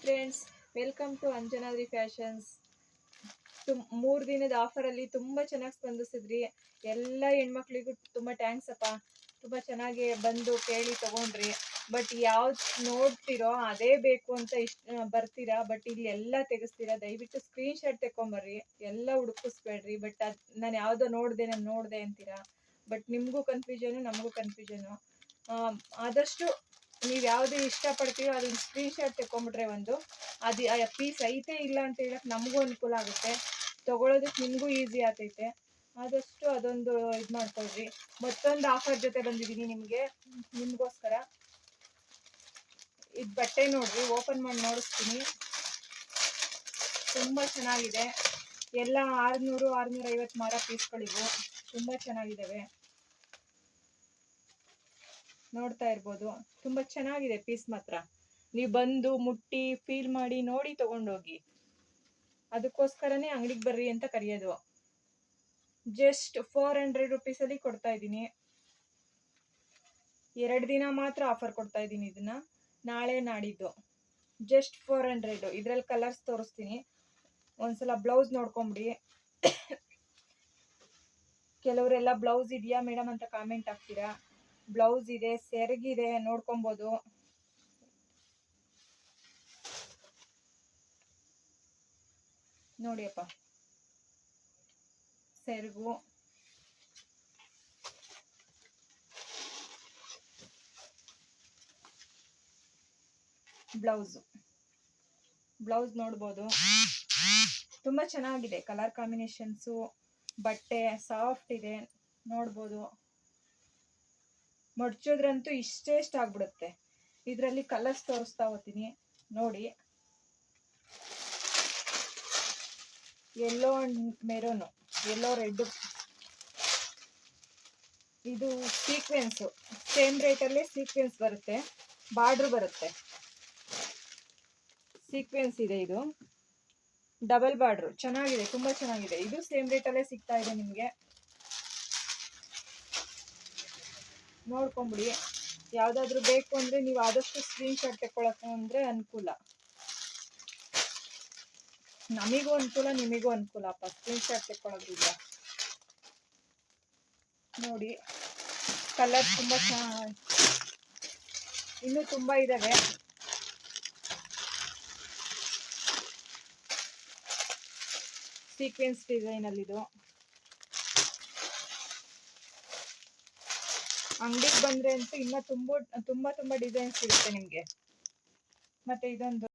Friends, welcome to Anjanadri fashions. 3 ದಿನದ ಆಫರಲ್ಲಿ ತುಂಬ ಚೆನ್ನಾಗಿ ಸ್ಪಂದಿಸಿದ್ರಿ. ಎಲ್ಲ ಹೆಣ್ಮಕ್ಳಿಗೂ ತುಂಬ ಥ್ಯಾಂಕ್ಸ್ ಅಪ್ಪ. ತುಂಬ ಚೆನ್ನಾಗಿ ಬಂದು ಕೇಳಿ ತೊಗೊಂಡ್ರಿ. ಬಟ್ ಯಾವ್ದು ನೋಡ್ತಿರೋ ಅದೇ ಬೇಕು ಅಂತ ಬರ್ತೀರಾ. ಬಟ್ ಇಲ್ಲಿ ಎಲ್ಲ ತೆಗೆಸ್ತೀರಾ. ದಯವಿಟ್ಟು ಸ್ಕ್ರೀನ್ಶಾಟ್ ತೆಕ್ಕೊಂಬರ್ರಿ, ಎಲ್ಲ ಹುಡುಕಿಸ್ಬೇಡ್ರಿ. ಬಟ್ ನಾನು ಯಾವುದೋ ನೋಡಿದೆ ಅಂತೀರಾ. ಬಟ್ ನಿಮಗೂ ಕನ್ಫ್ಯೂಷನು, ನಮಗೂ ಕನ್ಫ್ಯೂಷನು. ಆದಷ್ಟು ನೀವು ಯಾವುದು ಇಷ್ಟಪಡ್ತೀರೋ ಅದನ್ನ ಸ್ಕ್ರೀನ್ಶಾಟ್ ತೆಕ್ಕೊಂಬಿಟ್ರೆ ಅದು ಆ ಪೀಸ್ ಐತೆ ಇಲ್ಲ ಅಂತ ಹೇಳಕ್ಕೆ ನಮಗೂ ಅನುಕೂಲ ಆಗುತ್ತೆ, ತೊಗೊಳೋದಕ್ಕೆ ನಿಮಗೂ ಈಸಿ ಆಗ್ತೈತೆ. ಆದಷ್ಟು ಅದೊಂದು ಇದು ಮಾಡ್ಕೊಳ್ರಿ. ಮತ್ತೊಂದು ಆಫರ್ ಜೊತೆ ಬಂದಿದ್ದೀನಿ ನಿಮಗೋಸ್ಕರ. ಇದು ಬಟ್ಟೆ ನೋಡ್ರಿ, ಓಪನ್ ಮಾಡಿ ನೋಡಿಸ್ತೀನಿ. ತುಂಬ ಚೆನ್ನಾಗಿದೆ. ಎಲ್ಲ 600-650 ಮಾರ ಪೀಸ್ಗಳಿವು. ತುಂಬ ಚೆನ್ನಾಗಿದ್ದಾವೆ, ನೋಡ್ತಾ ಇರ್ಬೋದು. ತುಂಬ ಚೆನ್ನಾಗಿದೆ ಪೀಸ್ ಮಾತ್ರ. ನೀವು ಬಂದು ಮುಟ್ಟಿ ಫೀಲ್ ಮಾಡಿ ನೋಡಿ ತಗೊಂಡೋಗಿ. ಅದಕ್ಕೋಸ್ಕರನೇ ಅಂಗಡಿಗೆ ಬರ್ರಿ ಅಂತ ಕರೆಯೋದು. ಜಸ್ಟ್ 400 ರುಪೀಸಲ್ಲಿ ಕೊಡ್ತಾ ಇದ್ದೀನಿ. 2 ದಿನ ಮಾತ್ರ ಆಫರ್ ಕೊಡ್ತಾ ಇದ್ದೀನಿ ಇದನ್ನ, ನಾಳೆ ನಾಡಿದ್ದು. ಜಸ್ಟ್ 400. ಇದರಲ್ಲಿ ಕಲರ್ಸ್ ತೋರಿಸ್ತೀನಿ. ಒಂದ್ಸಲ ಬ್ಲೌಸ್ ನೋಡ್ಕೊಂಬಿಡಿ. ಕೆಲವರೆಲ್ಲ ಬ್ಲೌಸ್ ಇದೆಯಾ ಮೇಡಮ್ ಅಂತ ಕಾಮೆಂಟ್ ಹಾಕ್ತೀರಾ. ಬ್ಲೌಸ್ ಇದೆ, ಸೆರಗಿದೆ, ನೋಡ್ಕೊಬೋದು. ನೋಡಿಯಪ್ಪ, ಸೆರಗು, ಬ್ಲೌಸ್ ನೋಡ್ಬೋದು. ತುಂಬ ಚೆನ್ನಾಗಿದೆ ಕಲರ್ ಕಾಂಬಿನೇಷನ್ಸು. ಬಟ್ಟೆ ಸಾಫ್ಟ್ ಇದೆ, ನೋಡ್ಬೋದು. ಮಡ್ಚೋದ್ರಂತೂ ಇಷ್ಟ ಆಗ್ಬಿಡುತ್ತೆ. ಇದರಲ್ಲಿ ಕಲರ್ಸ್ ತೋರಿಸ್ತಾ ಹೋಗ್ತೀನಿ ನೋಡಿ. Yellow and maroon, yellow red. ಇದು ಸೀಕ್ವೆನ್ಸು, ಸೇಮ್ ರೇಟಲ್ಲೇ ಸೀಕ್ವೆನ್ಸ್ ಬರುತ್ತೆ, ಬಾರ್ಡ್ರ್ ಬರುತ್ತೆ. ಸೀಕ್ವೆನ್ಸ್ ಇದೆ, ಇದು ಡಬಲ್ ಬಾರ್ಡ್ರು. ಚೆನ್ನಾಗಿದೆ, ತುಂಬ ಚೆನ್ನಾಗಿದೆ. ಇದು ಸೇಮ್ ರೇಟಲ್ಲೇ ಸಿಗ್ತಾ ಇದೆ ನಿಮಗೆ. ನೋಡ್ಕೊಂಬಿಡಿ. ಯಾವುದಾದ್ರೂ ಬೇಕು ಅಂದರೆ ನೀವು ಆದಷ್ಟು ಸ್ಕ್ರೀನ್ಶಾಟ್ ತೆಕ್ಕೊಳ್ಳೋಕೆ ಅಂದರೆ ಅನುಕೂಲ. ನಮಗೂ ಅನುಕೂಲ, ನಿಮಗೂ ಅನುಕೂಲ ಅಪ್ಪ ಸ್ಕ್ರೀನ್ಶಾಟ್ ತೆಕ್ಕೊಳ್ಳೋದ್ರಿಂದ. ನೋಡಿ, ಕಲರ್ ತುಂಬ ಚೆನ್ನಾಗಿ, ಇನ್ನೂ ತುಂಬ ಇದ್ದಾವೆ. ಸೀಕ್ವೆನ್ಸ್ ಡಿಸೈನಲ್ಲಿದು. ಅಂಗಡಿಗೆ ಬಂದರೆ ಅಂತೂ ಇನ್ನೂ ತುಂಬ ಡಿಸೈನ್ಸ್ ಸಿಗುತ್ತೆ ನಿಮಗೆ. ಮತ್ತು ಇದೊಂದು